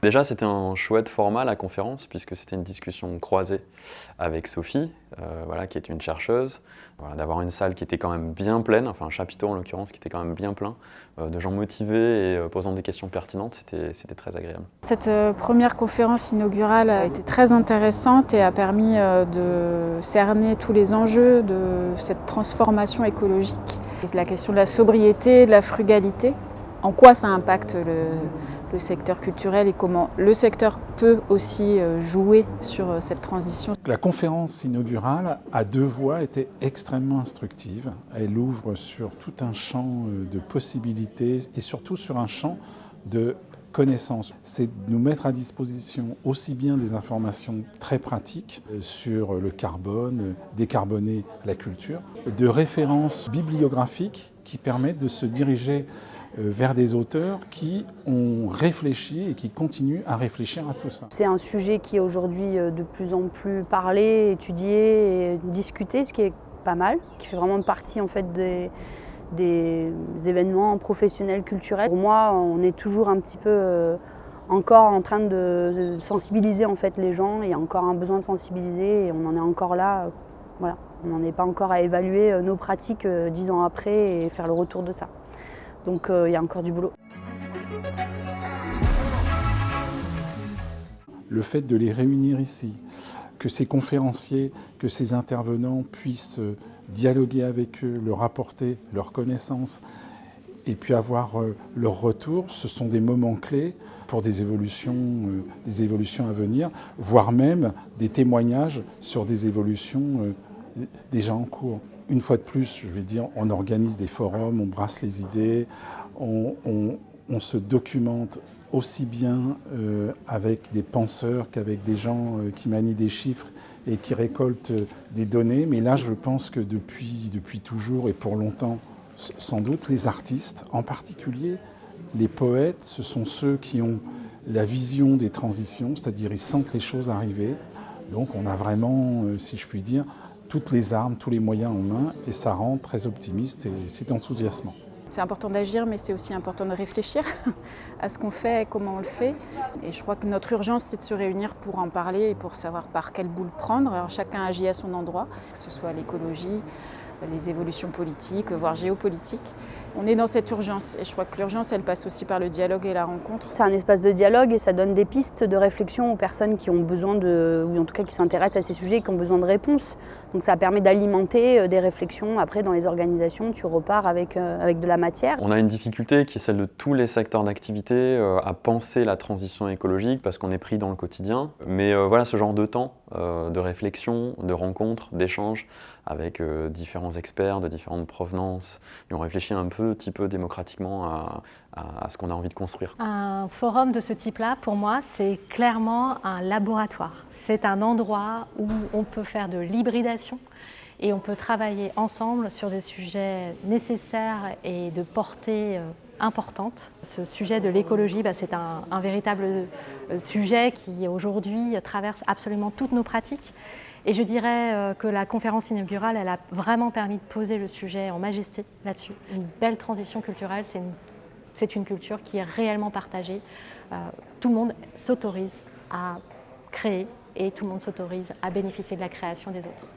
Déjà, c'était un chouette format, la conférence, puisque c'était une discussion croisée avec Sophie, voilà, qui est une chercheuse. Voilà, d'avoir une salle qui était quand même bien pleine, enfin un chapiteau en l'occurrence, qui était quand même bien plein, de gens motivés et posant des questions pertinentes, c'était très agréable. Cette première conférence inaugurale a été très intéressante et a permis de cerner tous les enjeux de cette transformation écologique. La question de la sobriété, de la frugalité, en quoi ça impacte le secteur culturel et comment le secteur peut aussi jouer sur cette transition. La conférence inaugurale à deux voix était extrêmement instructive. Elle ouvre sur tout un champ de possibilités et surtout sur un champ de connaissances. C'est de nous mettre à disposition aussi bien des informations très pratiques sur le carbone, décarboner la culture, de références bibliographiques qui permettent de se diriger vers des auteurs qui ont réfléchi et qui continuent à réfléchir à tout ça. C'est un sujet qui est aujourd'hui de plus en plus parlé, étudié et discuté, ce qui est pas mal, qui fait vraiment partie en fait des événements professionnels culturels. Pour moi, on est toujours un petit peu encore en train de sensibiliser en fait les gens. Il y a encore un besoin de sensibiliser et on en est encore là. Voilà, on n'en est pas encore à évaluer nos pratiques 10 ans après et faire le retour de ça. Donc il y a encore du boulot. Le fait de les réunir ici, que ces conférenciers, que ces intervenants puissent dialoguer avec eux, leur apporter leurs connaissances et puis avoir leur retour, ce sont des moments clés pour des évolutions à venir, voire même des témoignages sur des évolutions déjà en cours. Une fois de plus, je vais dire, on organise des forums, on brasse les idées, on se documente aussi bien avec des penseurs qu'avec des gens qui manient des chiffres et qui récoltent des données. Mais là, je pense que depuis toujours et pour longtemps, sans doute, les artistes, en particulier les poètes, ce sont ceux qui ont la vision des transitions, c'est-à-dire ils sentent les choses arriver. Donc on a vraiment, si je puis dire, toutes les armes, tous les moyens en main et ça rend très optimiste et c'est enthousiasmant. C'est important d'agir, mais c'est aussi important de réfléchir à ce qu'on fait et comment on le fait. Et je crois que notre urgence, c'est de se réunir pour en parler et pour savoir par quelle boule prendre. Alors chacun agit à son endroit, que ce soit l'écologie, les évolutions politiques, voire géopolitiques. On est dans cette urgence et je crois que l'urgence, elle passe aussi par le dialogue et la rencontre. C'est un espace de dialogue et ça donne des pistes de réflexion aux personnes qui ont besoin ou en tout cas qui s'intéressent à ces sujets et qui ont besoin de réponses. Donc ça permet d'alimenter des réflexions. Après, dans les organisations, tu repars avec de la matière. On a une difficulté qui est celle de tous les secteurs d'activité à penser la transition écologique parce qu'on est pris dans le quotidien. Mais voilà, ce genre de temps de réflexion, de rencontres, d'échanges avec différents experts de différentes provenances et on réfléchit un petit peu démocratiquement à ce qu'on a envie de construire. Un forum de ce type-là, pour moi, c'est clairement un laboratoire. C'est un endroit où on peut faire de l'hybridation et on peut travailler ensemble sur des sujets nécessaires et de portée importante. Ce sujet de l'écologie, c'est un véritable sujet qui aujourd'hui traverse absolument toutes nos pratiques. Et je dirais que la conférence inaugurale, elle a vraiment permis de poser le sujet en majesté là-dessus. Une belle transition culturelle, c'est une culture qui est réellement partagée. Tout le monde s'autorise à créer et tout le monde s'autorise à bénéficier de la création des autres.